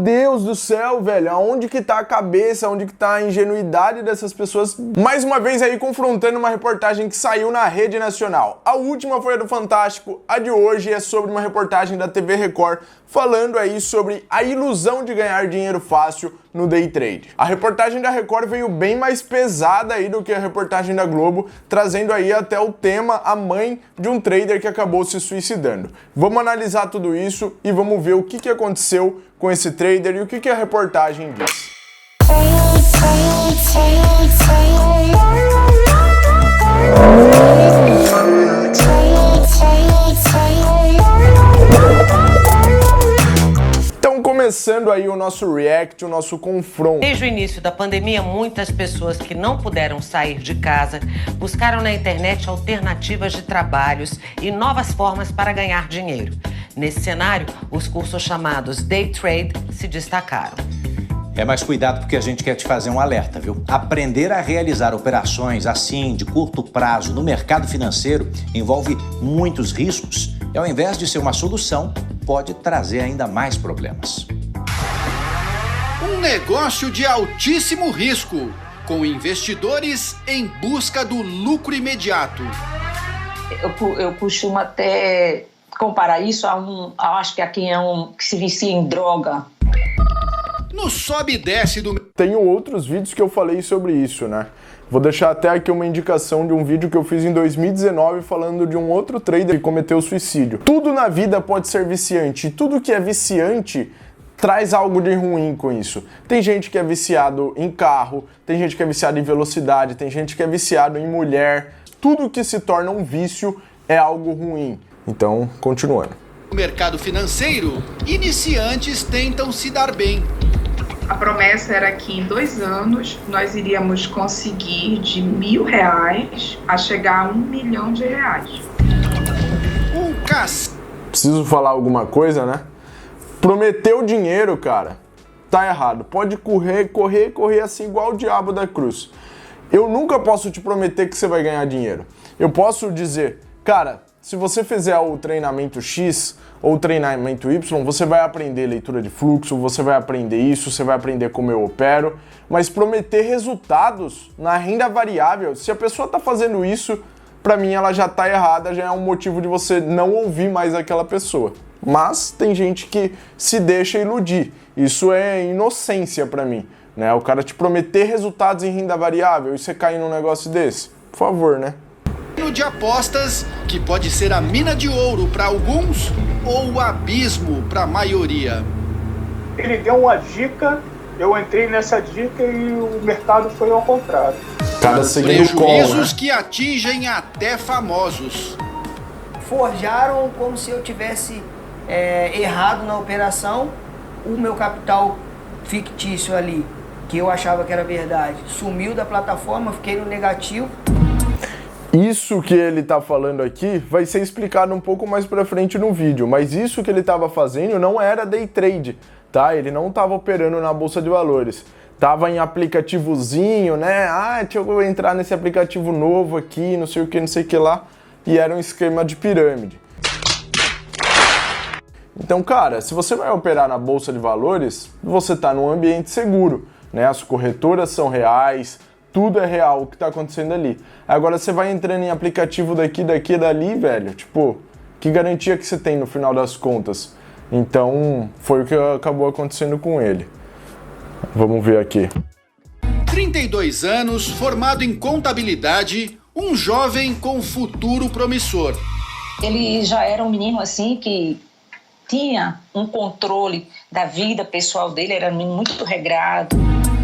Deus do céu, velho, aonde que tá a cabeça, aonde que tá a ingenuidade dessas pessoas? Mais uma vez aí confrontando uma reportagem que saiu na rede nacional. A última foi a do Fantástico, a de hoje é sobre uma reportagem da TV Record falando aí sobre a ilusão de ganhar dinheiro fácil no day trade. A reportagem da Record veio bem mais pesada aí do que a reportagem da Globo, trazendo aí até o tema a mãe de um trader que acabou se suicidando. Vamos analisar tudo isso e vamos ver o que aconteceu com esse trader e o que a reportagem diz. Então, começando aí o nosso react, o nosso confronto. Desde o início da pandemia, muitas pessoas que não puderam sair de casa buscaram na internet alternativas de trabalhos e novas formas para ganhar dinheiro. Nesse cenário, os cursos chamados Day Trade se destacaram. Mas cuidado porque a gente quer te fazer um alerta, viu? Aprender a realizar operações assim, de curto prazo, no mercado financeiro, envolve muitos riscos e ao invés de ser uma solução, pode trazer ainda mais problemas. Um negócio de altíssimo risco, com investidores em busca do lucro imediato. Eu costumo até comparar isso acho que a quem que se vicia em droga. No sobe e desce do... Tenho outros vídeos que eu falei sobre isso, né? Vou deixar até aqui uma indicação de um vídeo que eu fiz em 2019 falando de um outro trader que cometeu suicídio. Tudo na vida pode ser viciante e tudo que é viciante traz algo de ruim com isso. Tem gente que é viciado em carro, tem gente que é viciado em velocidade, tem gente que é viciado em mulher. Tudo que se torna um vício é algo ruim. Então, continuando. No mercado financeiro, iniciantes tentam se dar bem. A promessa era que em 2 anos nós iríamos conseguir de R$1.000 a chegar a R$1 milhão. Preciso falar alguma coisa, né? Prometeu dinheiro, cara, tá errado. Pode correr assim igual o diabo da cruz. Eu nunca posso te prometer que você vai ganhar dinheiro. Eu posso dizer, cara, se você fizer o treinamento X ou o treinamento Y, você vai aprender leitura de fluxo, você vai aprender isso, você vai aprender como eu opero, mas prometer resultados na renda variável, se a pessoa está fazendo isso, para mim ela já está errada, já é um motivo de você não ouvir mais aquela pessoa. Mas tem gente que se deixa iludir, isso é inocência para mim, né? O cara te prometer resultados em renda variável e você cair num negócio desse, por favor, né? De apostas que pode ser a mina de ouro para alguns ou o abismo para a maioria. Ele deu uma dica, eu entrei nessa dica e o mercado foi ao contrário. Cada segundo prejuízos que atingem até famosos. Forjaram como se eu tivesse errado na operação, o meu capital fictício ali, que eu achava que era verdade, sumiu da plataforma, fiquei no negativo. Isso que ele tá falando aqui vai ser explicado um pouco mais pra frente no vídeo, mas isso que ele tava fazendo não era day trade, tá? Ele não tava operando na bolsa de valores. Tava em aplicativozinho, né? Deixa eu entrar nesse aplicativo novo aqui, não sei o que lá. E era um esquema de pirâmide. Então, cara, se você vai operar na bolsa de valores, você tá num ambiente seguro, né? As corretoras são reais, tudo é real o que tá acontecendo ali. Agora você vai entrando em aplicativo daqui e dali, velho, tipo, que garantia que você tem no final das contas? Então, foi o que acabou acontecendo com ele. Vamos ver aqui. 32 anos, formado em contabilidade, um jovem com futuro promissor. Ele já era um menino assim que tinha um controle da vida pessoal dele, era um menino muito regrado.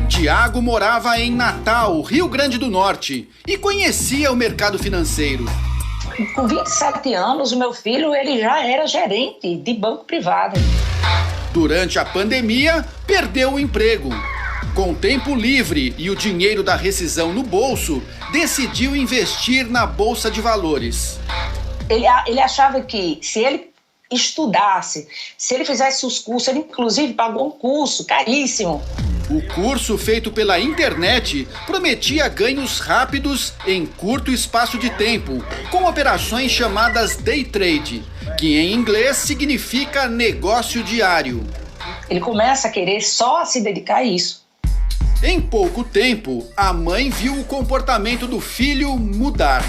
Tiago morava em Natal, Rio Grande do Norte, e conhecia o mercado financeiro. Com 27 anos, o meu filho ele já era gerente de banco privado. Durante a pandemia, perdeu o emprego. Com tempo livre e o dinheiro da rescisão no bolso, decidiu investir na Bolsa de Valores. Ele achava que se ele estudasse, se ele fizesse os cursos, ele inclusive pagou um curso caríssimo. O curso feito pela internet prometia ganhos rápidos em curto espaço de tempo, com operações chamadas day trade, que em inglês significa negócio diário. Ele começa a querer só se dedicar a isso. Em pouco tempo, a mãe viu o comportamento do filho mudar.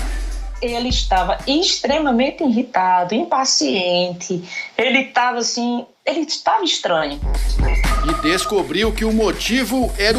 Ele estava extremamente irritado, impaciente, ele estava estranho. E descobriu que o motivo era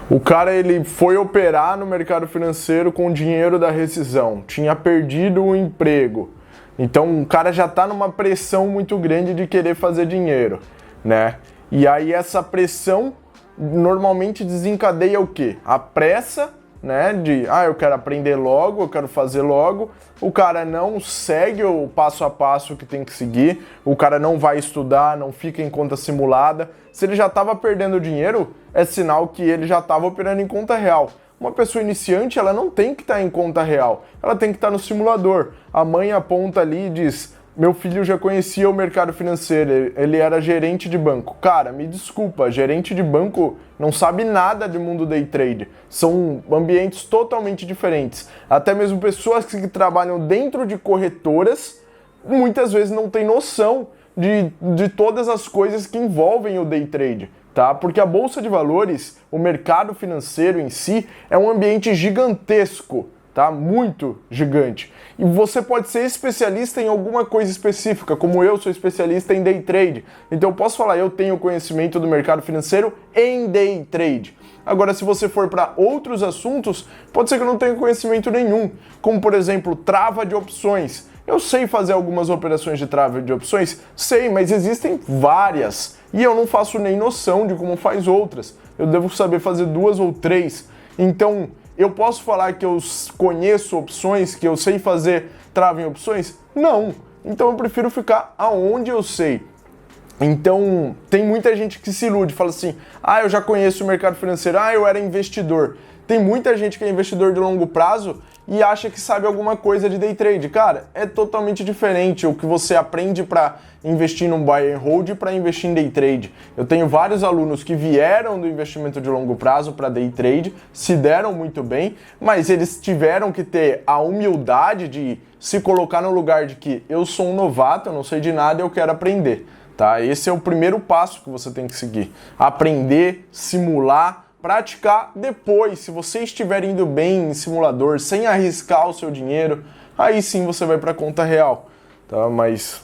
O cara, ele foi operar no mercado financeiro com o dinheiro da rescisão, tinha perdido o emprego. Então o cara já tá numa pressão muito grande de querer fazer dinheiro, né? E aí essa pressão normalmente desencadeia o quê? A pressa, né? De, eu quero aprender logo, eu quero fazer logo. O cara não segue o passo a passo que tem que seguir, o cara não vai estudar, não fica em conta simulada. Se ele já estava perdendo dinheiro, é sinal que ele já estava operando em conta real. Uma pessoa iniciante, ela não tem que estar em conta real, ela tem que estar no simulador. A mãe aponta ali e diz, meu filho já conhecia o mercado financeiro, ele era gerente de banco. Cara, me desculpa, gerente de banco não sabe nada de mundo day trade. São ambientes totalmente diferentes. Até mesmo pessoas que trabalham dentro de corretoras, muitas vezes não têm noção de todas as coisas que envolvem o day trade. Tá? Porque a Bolsa de Valores, o mercado financeiro em si, é um ambiente gigantesco, tá? Muito gigante. E você pode ser especialista em alguma coisa específica, como eu sou especialista em day trade. Então eu posso falar, eu tenho conhecimento do mercado financeiro em day trade. Agora, se você for para outros assuntos, pode ser que eu não tenha conhecimento nenhum, como por exemplo, trava de opções. Eu sei fazer algumas operações de trava de opções? Sei, mas existem várias. E eu não faço nem noção de como faz outras. Eu devo saber fazer 2 ou 3. Então, eu posso falar que eu conheço opções, que eu sei fazer trava em opções? Não. Então, eu prefiro ficar aonde eu sei. Então, tem muita gente que se ilude, fala assim, eu já conheço o mercado financeiro, eu era investidor. Tem muita gente que é investidor de longo prazo e acha que sabe alguma coisa de day trade. Cara, é totalmente diferente o que você aprende para investir num buy and hold e para investir em day trade. Eu tenho vários alunos que vieram do investimento de longo prazo para day trade, se deram muito bem, mas eles tiveram que ter a humildade de se colocar no lugar de que eu sou um novato, eu não sei de nada e eu quero aprender. Tá? Esse é o primeiro passo que você tem que seguir. Aprender, simular, praticar depois. Se você estiver indo bem em simulador, sem arriscar o seu dinheiro, aí sim você vai para a conta real. Tá? Mas,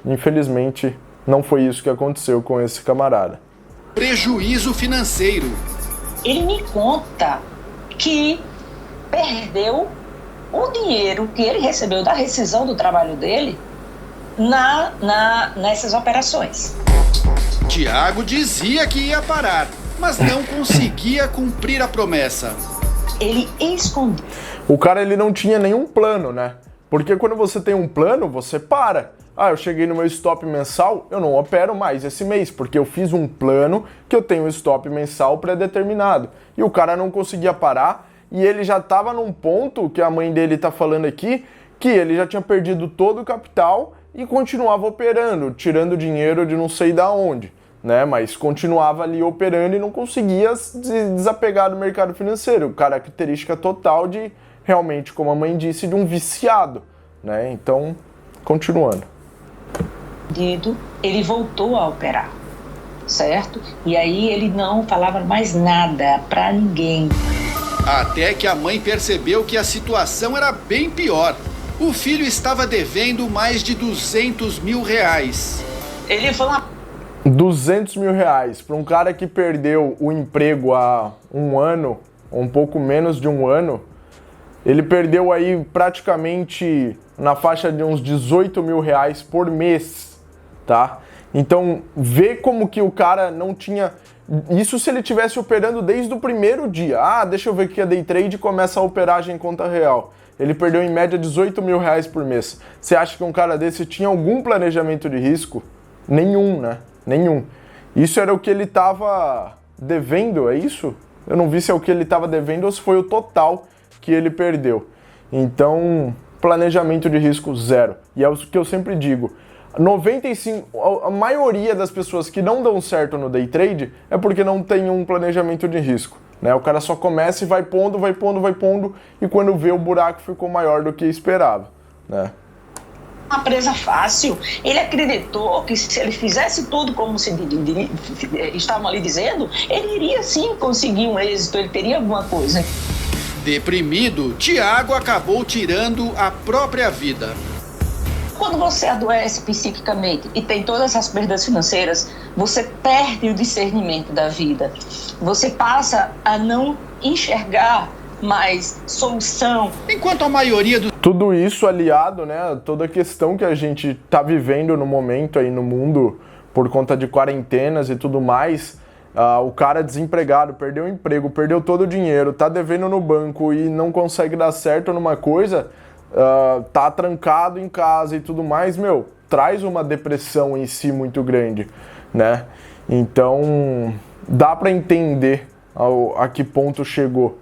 infelizmente não foi isso que aconteceu com esse camarada. Prejuízo financeiro. Ele me conta que perdeu o dinheiro que ele recebeu da rescisão do trabalho dele nessas operações. Tiago dizia que ia parar, mas não conseguia cumprir a promessa. Ele escondeu. O cara, ele não tinha nenhum plano, né? Porque quando você tem um plano, você para. Eu cheguei no meu stop mensal, eu não opero mais esse mês, porque eu fiz um plano que eu tenho um stop mensal pré-determinado. E o cara não conseguia parar, e ele já estava num ponto, que a mãe dele está falando aqui, que ele já tinha perdido todo o capital e continuava operando, tirando dinheiro de não sei da onde, né? Mas continuava ali operando e não conseguia se desapegar do mercado financeiro. Característica total de, realmente, como a mãe disse, de um viciado, né? Então, continuando. Ele voltou a operar, certo? E aí ele não falava mais nada pra ninguém. Até que a mãe percebeu que a situação era bem pior. O filho estava devendo mais de 200 mil reais. Ele falou... 200 mil reais para um cara que perdeu o emprego há um ano, um pouco menos de um ano. Ele perdeu aí praticamente na faixa de uns 18 mil reais por mês, tá? Então, vê como que o cara não tinha... Isso se ele estivesse operando desde o primeiro dia. Deixa eu ver que a day trade começa a operagem em conta real. Ele perdeu em média 18 mil reais por mês. Você acha que um cara desse tinha algum planejamento de risco? Nenhum, né? Nenhum. Isso era o que ele estava devendo, é isso? Eu não vi se é o que ele estava devendo ou se foi o total que ele perdeu. Então, planejamento de risco zero. E é o que eu sempre digo. A maioria das pessoas que não dão certo no day trade é porque não tem um planejamento de risco, né? O cara só começa e vai pondo, e quando vê, o buraco ficou maior do que esperava, né? uma presa fácil. Ele acreditou que se ele fizesse tudo como estavam ali dizendo, ele iria sim conseguir um êxito, ele teria alguma coisa. Deprimido, Tiago acabou tirando a própria vida. Quando você adoece psiquicamente e tem todas essas perdas financeiras, você perde o discernimento da vida. Você passa a não enxergar mais solução. Enquanto a maioria do... Tudo isso aliado, né, toda a questão que a gente tá vivendo no momento aí no mundo, por conta de quarentenas e tudo mais, o cara desempregado, perdeu o emprego, perdeu todo o dinheiro, tá devendo no banco e não consegue dar certo numa coisa, tá trancado em casa e tudo mais, traz uma depressão em si muito grande, né? Então, dá pra entender a que ponto chegou.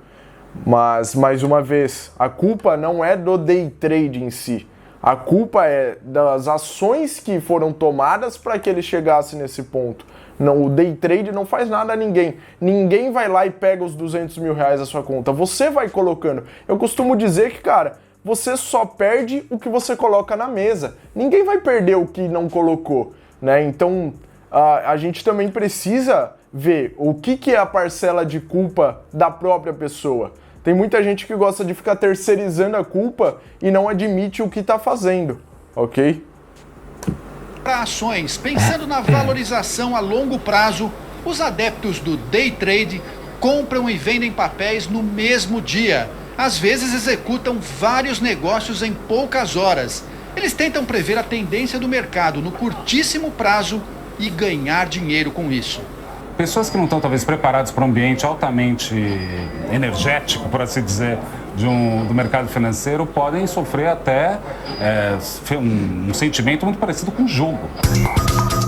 Mas, mais uma vez, a culpa não é do day trade em si. A culpa é das ações que foram tomadas para que ele chegasse nesse ponto. Não, o day trade não faz nada a ninguém. Ninguém vai lá e pega os 200 mil reais da sua conta. Você vai colocando. Eu costumo dizer que, cara, você só perde o que você coloca na mesa. Ninguém vai perder o que não colocou, né? Então, a gente também precisa ver o que é a parcela de culpa da própria pessoa. Tem muita gente que gosta de ficar terceirizando a culpa e não admite o que está fazendo, ok? Para ações, pensando na valorização a longo prazo, os adeptos do day trade compram e vendem papéis no mesmo dia. Às vezes executam vários negócios em poucas horas. Eles tentam prever a tendência do mercado no curtíssimo prazo e ganhar dinheiro com isso. Pessoas que não estão talvez preparadas para um ambiente altamente energético, por assim dizer, do mercado financeiro, podem sofrer até um sentimento muito parecido com jogo.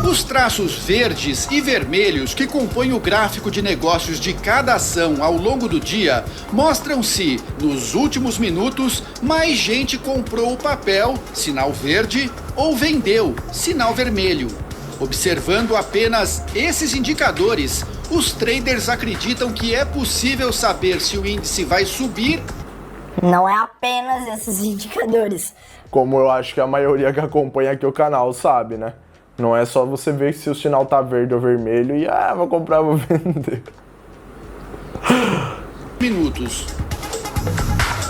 Os traços verdes e vermelhos que compõem o gráfico de negócios de cada ação ao longo do dia mostram se, nos últimos minutos, mais gente comprou o papel, sinal verde, ou vendeu, sinal vermelho. Observando apenas esses indicadores, os traders acreditam que é possível saber se o índice vai subir. Não é apenas esses indicadores. Como eu acho que a maioria que acompanha aqui o canal sabe, né? Não é só você ver se o sinal tá verde ou vermelho e vou comprar, vou vender. Minutos.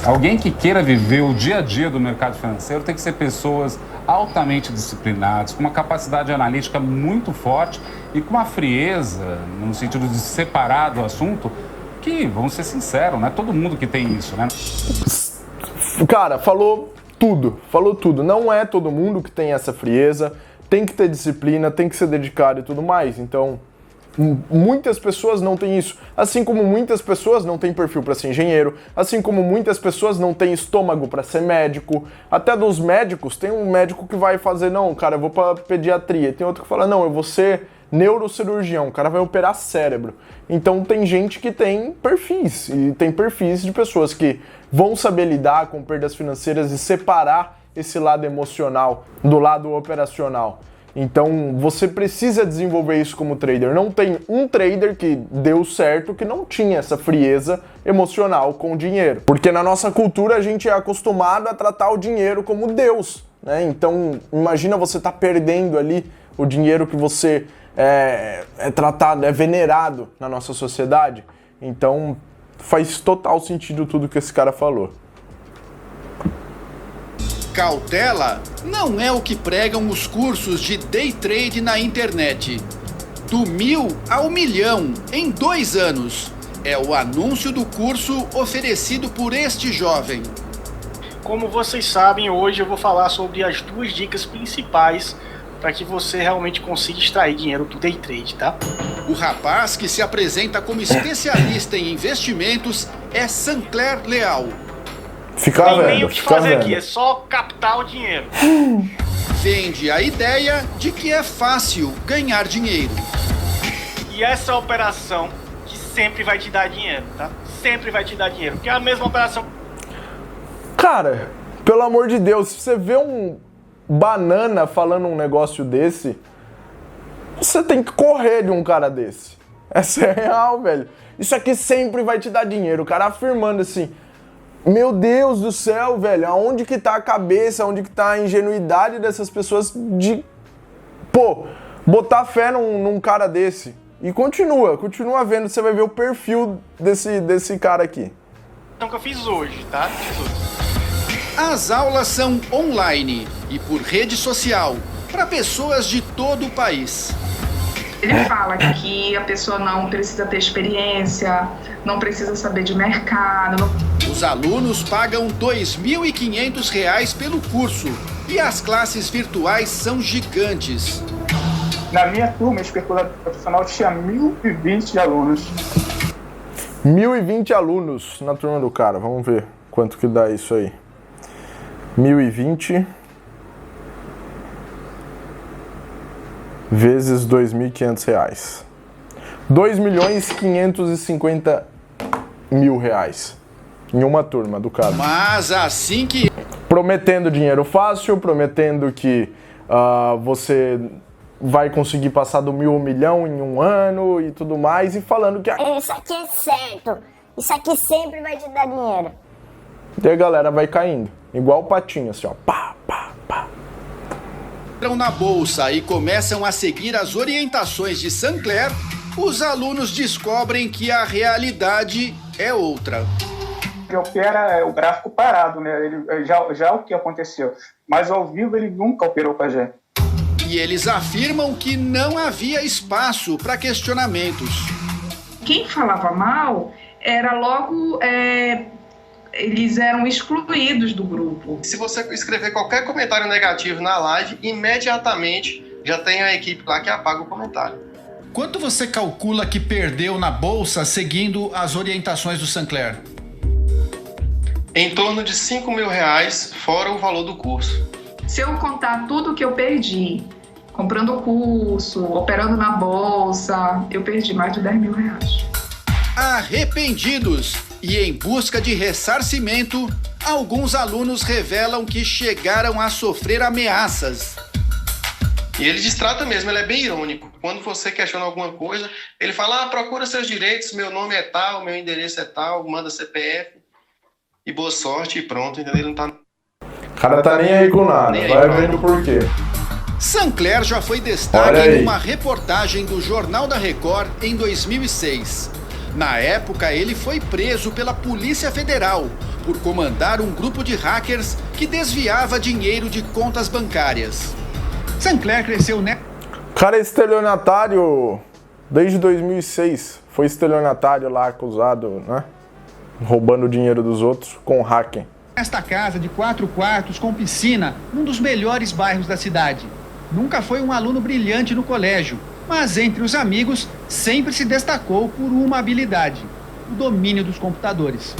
Alguém que queira viver o dia a dia do mercado financeiro tem que ser pessoas altamente disciplinadas, com uma capacidade analítica muito forte e com uma frieza, no sentido de separar do assunto, que, vamos ser sinceros, não é todo mundo que tem isso, né? Cara, falou tudo. Não é todo mundo que tem essa frieza, tem que ter disciplina, tem que ser dedicado e tudo mais. Então, muitas pessoas não têm isso. Assim como muitas pessoas não têm perfil para ser engenheiro, assim como muitas pessoas não têm estômago para ser médico. Até dos médicos, tem um médico que vai fazer, não, cara, eu vou para pediatria. Tem outro que fala, não, eu vou ser neurocirurgião, o cara vai operar cérebro. Então tem gente que tem perfis, e tem perfis de pessoas que vão saber lidar com perdas financeiras e separar esse lado emocional do lado operacional. Então você precisa desenvolver isso como trader. Não tem um trader que deu certo que não tinha essa frieza emocional com o dinheiro. Porque na nossa cultura a gente é acostumado a tratar o dinheiro como Deus, né? Então imagina você estar perdendo ali o dinheiro que você é tratado, é venerado na nossa sociedade. Então faz total sentido tudo que esse cara falou. Cautela não é o que pregam os cursos de day trade na internet. Do 1000 ao 1.000.000 em 2 anos. É o anúncio do curso oferecido por este jovem. Como vocês sabem, hoje eu vou falar sobre as 2 dicas principais para que você realmente consiga extrair dinheiro do day trade, tá? O rapaz que se apresenta como especialista em investimentos é Sancler Leal. Fica Tem meio que fazer aqui, é só captar o dinheiro. Vende a ideia de que é fácil ganhar dinheiro. E essa é a operação que sempre vai te dar dinheiro, tá? Sempre vai te dar dinheiro, porque é a mesma operação. Cara, pelo amor de Deus, se você vê um banana falando um negócio desse, você tem que correr de um cara desse. Essa é real, velho. Isso aqui sempre vai te dar dinheiro. O cara afirmando assim, Meu Deus do céu, velho, aonde que tá a cabeça, aonde que tá a ingenuidade dessas pessoas de, pô, botar fé num cara desse? E continua vendo, você vai ver o perfil desse cara aqui. Então que eu fiz hoje, tá? As aulas são online e por rede social, para pessoas de todo o país. Ele fala que a pessoa não precisa ter experiência, não precisa saber de mercado. Os alunos pagam R$ 2.500 pelo curso e as classes virtuais são gigantes. Na minha turma, especulado profissional, tinha 1.020 alunos. 1.020 alunos na turma do cara, vamos ver quanto que dá isso aí. 1.020 vezes R$ 2.500. R$ 2.550.000 em uma turma do cara. Mas assim que... Prometendo dinheiro fácil, prometendo que você vai conseguir passar do 1.000 ao 1.000.000 em um ano e tudo mais, e falando que... Isso aqui é certo, isso aqui sempre vai te dar dinheiro. E a galera vai caindo, igual o patinho, assim, ó, pá, pá, pá. Entram na bolsa e começam a seguir as orientações de Sancler, os alunos descobrem que a realidade é outra. Ele opera o gráfico parado, né? Ele, já o que aconteceu. Mas ao vivo ele nunca operou com a gente. E eles afirmam que não havia espaço para questionamentos. Quem falava mal era logo... eles eram excluídos do grupo. Se você escrever qualquer comentário negativo na live, imediatamente já tem a equipe lá que apaga o comentário. Quanto você calcula que perdeu na bolsa seguindo as orientações do Sancler? Em torno de R$5.000, fora o valor do curso. Se eu contar tudo que eu perdi, comprando o curso, operando na bolsa, eu perdi mais de R$10.000. Arrependidos e em busca de ressarcimento, alguns alunos revelam que chegaram a sofrer ameaças. E ele destrata mesmo, ele é bem irônico. Quando você questiona alguma coisa, ele fala, procura seus direitos, meu nome é tal, meu endereço é tal, manda CPF e boa sorte e pronto, entendeu? Ele não tá... O cara tá nem aí com nada, vai vendo por quê. Sancler já foi destaque em uma reportagem do Jornal da Record em 2006. Na época, ele foi preso pela Polícia Federal por comandar um grupo de hackers que desviava dinheiro de contas bancárias. Sancler cresceu, né? O cara é estelionatário desde 2006. Foi estelionatário lá, acusado, né? Roubando o dinheiro dos outros com hacking. Esta casa de 4 quartos com piscina, num dos melhores bairros da cidade. Nunca foi um aluno brilhante no colégio, mas entre os amigos sempre se destacou por uma habilidade: o domínio dos computadores.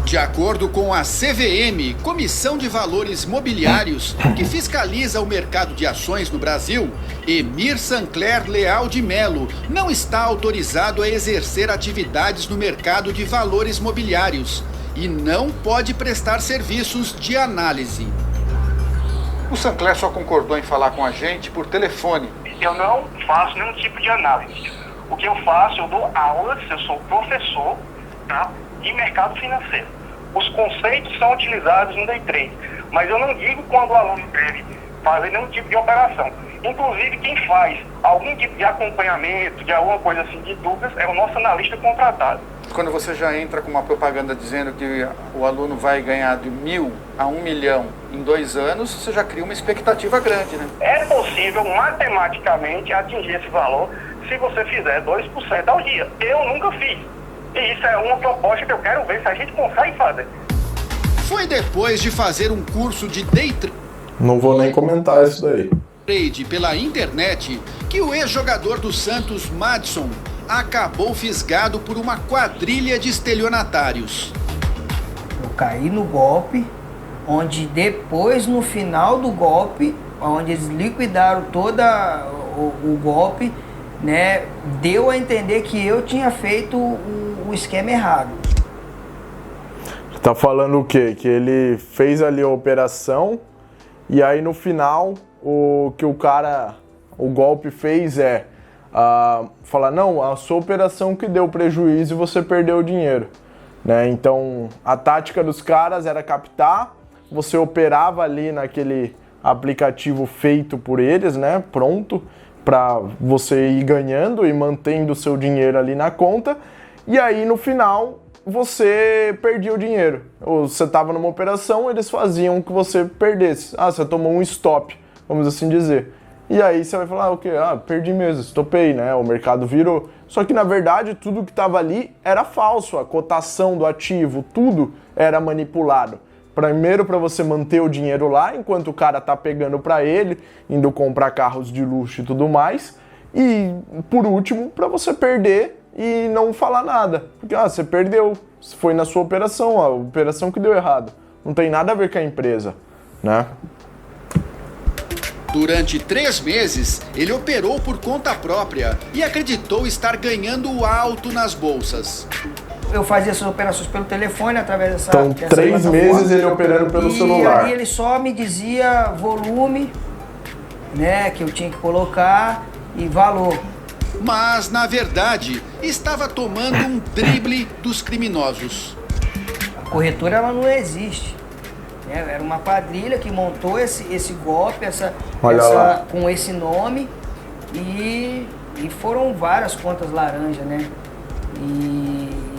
De acordo com a CVM, Comissão de Valores Mobiliários, que fiscaliza o mercado de ações no Brasil, Emir Sancler Leal de Melo não está autorizado a exercer atividades no mercado de valores mobiliários e não pode prestar serviços de análise. O Sancler só concordou em falar com a gente por telefone. Eu não faço nenhum tipo de análise. O que eu faço, eu dou aulas, eu sou professor, tá, de mercado financeiro. Os conceitos são utilizados no Day Trade, mas eu não digo quando o aluno deve fazer nenhum tipo de operação. Inclusive, quem faz algum tipo de acompanhamento, de alguma coisa assim, de dúvidas, é o nosso analista contratado. Quando você já entra com uma propaganda dizendo que o aluno vai ganhar de 1.000 a 1 milhão em 2 anos, você já cria uma expectativa grande, né? É possível matematicamente atingir esse valor se você fizer 2% ao dia. Eu nunca fiz. E isso é uma proposta que eu quero ver se a gente consegue fazer. Foi depois de fazer um curso de Day Não vou nem comentar isso daí. Trade pela internet que o ex-jogador do Santos, Madison, acabou fisgado por uma quadrilha de estelionatários. Eu caí no golpe, onde depois, no final do golpe, onde eles liquidaram todo o golpe, né, deu a entender que eu tinha feito o esquema errado. Tá falando o quê? Que ele fez ali a operação e aí no final o que o golpe fez é falar, não, a sua operação que deu prejuízo e você perdeu o dinheiro. né? Então, a tática dos caras era captar, você operava ali naquele aplicativo feito por eles, né? Pronto, para você ir ganhando e mantendo o seu dinheiro ali na conta, e aí no final você perdia o dinheiro. Ou você estava numa operação, eles faziam que você perdesse. Ah, você tomou um stop, vamos assim dizer. E aí você vai falar, o quê? Ah, perdi mesmo, estopei, né? O mercado virou. Só que na verdade tudo que estava ali era falso, a cotação do ativo, tudo era manipulado. Primeiro para você manter o dinheiro lá, enquanto o cara tá pegando para ele, indo comprar carros de luxo e tudo mais. E por último, para você perder e não falar nada. Porque você perdeu, foi na sua operação, a operação que deu errado. Não tem nada a ver com a empresa, né? Durante 3 meses, ele operou por conta própria e acreditou estar ganhando alto nas bolsas. Eu fazia essas operações pelo telefone, através dessa... Então, 3 meses ele operando pelo celular. E aí ele só me dizia volume, né, que eu tinha que colocar e valor. Mas, na verdade, estava tomando um drible dos criminosos. A corretora, ela não existe. Era uma quadrilha que montou esse golpe, com esse nome, e foram várias contas laranja, né?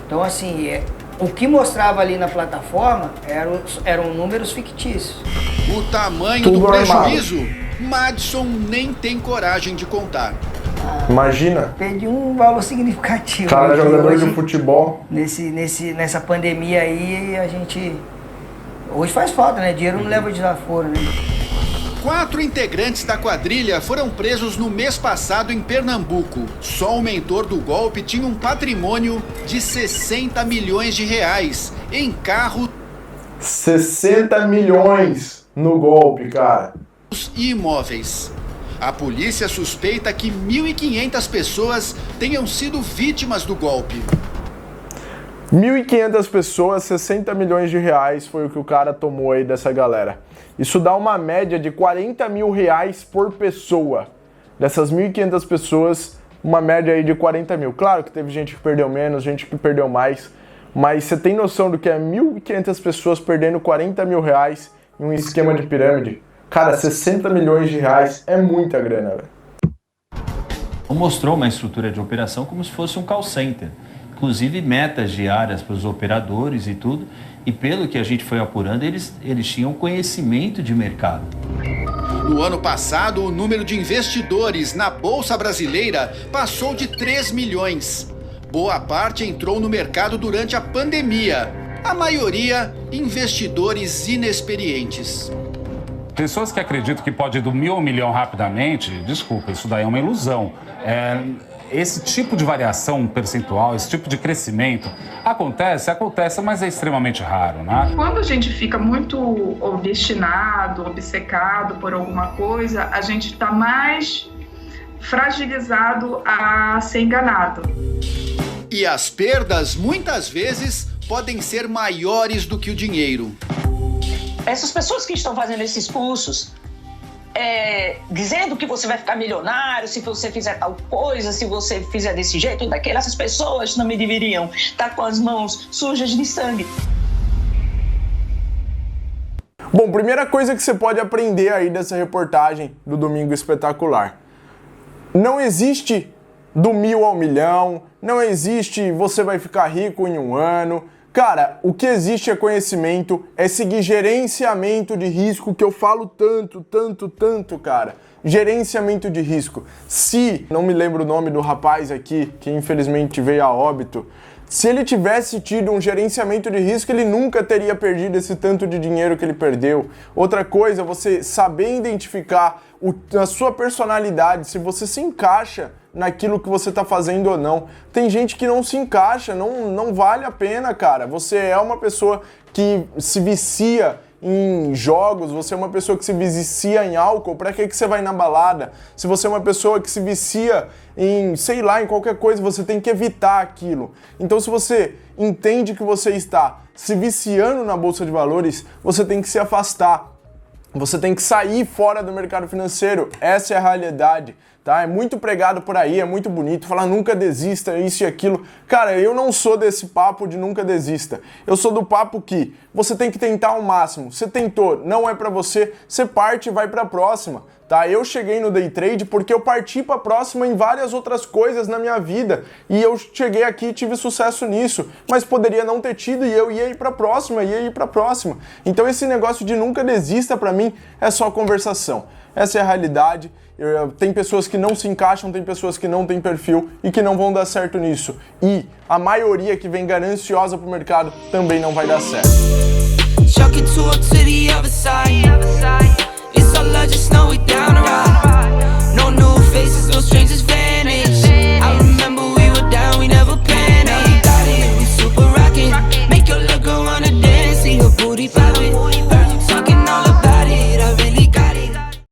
Então, assim, o que mostrava ali na plataforma eram números fictícios. O tamanho do prejuízo, Madison nem tem coragem de contar. Imagina. Perdi um valor significativo. Cara, jogador de futebol. Nessa pandemia aí, a gente... Hoje faz falta, né? Dinheiro não leva desaforo, né? 4 integrantes da quadrilha foram presos no mês passado em Pernambuco. Só o mentor do golpe tinha um patrimônio de 60 milhões de reais em carro. 60 milhões no golpe, cara. E imóveis. A polícia suspeita que 1.500 pessoas tenham sido vítimas do golpe. 1.500 pessoas, 60 milhões de reais foi o que o cara tomou aí dessa galera. Isso dá uma média de 40 mil reais por pessoa. Dessas 1.500 pessoas, uma média aí de 40 mil. Claro que teve gente que perdeu menos, gente que perdeu mais, mas você tem noção do que é 1.500 pessoas perdendo 40 mil reais em um esquema de pirâmide? Cara, 60 milhões de reais é muita grana, velho. Mostrou uma estrutura de operação como se fosse um call center. Inclusive metas diárias para os operadores e tudo, e pelo que a gente foi apurando, eles tinham conhecimento de mercado. No ano passado, o número de investidores na Bolsa Brasileira passou de 3 milhões. Boa parte entrou no mercado durante a pandemia. A maioria, investidores inexperientes. Pessoas que acreditam que pode ir do 1.000 ao 1 milhão rapidamente, desculpa, isso daí é uma ilusão. Esse tipo de variação percentual, esse tipo de crescimento, acontece, mas é extremamente raro, né? Quando a gente fica muito obstinado, obcecado por alguma coisa, a gente está mais fragilizado a ser enganado. E as perdas, muitas vezes, podem ser maiores do que o dinheiro. Essas pessoas que estão fazendo esses cursos, dizendo que você vai ficar milionário se você fizer tal coisa, se você fizer desse jeito ou daquele, essas pessoas não me deveriam estar com as mãos sujas de sangue. Bom, primeira coisa que você pode aprender aí dessa reportagem do Domingo Espetacular. Não existe do 1.000 ao 1 milhão, não existe você vai ficar rico em 1 ano. Cara, o que existe é conhecimento, é seguir gerenciamento de risco, que eu falo tanto, cara. Gerenciamento de risco. Se, não me lembro o nome do rapaz aqui, que infelizmente veio a óbito, se ele tivesse tido um gerenciamento de risco, ele nunca teria perdido esse tanto de dinheiro que ele perdeu. Outra coisa, você saber identificar a sua personalidade, se você se encaixa naquilo que você tá fazendo ou não. Tem gente que não se encaixa, não vale a pena, cara. Você é uma pessoa que se vicia em jogos, você é uma pessoa que se vicia em álcool, pra que você vai na balada? Se você é uma pessoa que se vicia em, sei lá, em qualquer coisa, você tem que evitar aquilo. Então, se você entende que você está se viciando na Bolsa de Valores, você tem que se afastar. Você tem que sair fora do mercado financeiro, essa é a realidade. tá? É muito pregado por aí, é muito bonito, falar nunca desista, isso e aquilo. Cara, eu não sou desse papo de nunca desista. Eu sou do papo que você tem que tentar ao máximo. Você tentou, não é pra você, você parte e vai pra próxima, tá? Eu cheguei no day trade porque eu parti pra próxima em várias outras coisas na minha vida e eu cheguei aqui e tive sucesso nisso, mas poderia não ter tido e eu ia ir pra próxima, Então esse negócio de nunca desista pra mim é só conversação. Essa é a realidade. Tem pessoas que não se encaixam, tem pessoas que não têm perfil e que não vão dar certo nisso. E a maioria que vem gananciosa pro mercado também não vai dar certo. It's all love, just know we down to ride. No new faces, no strangers, van.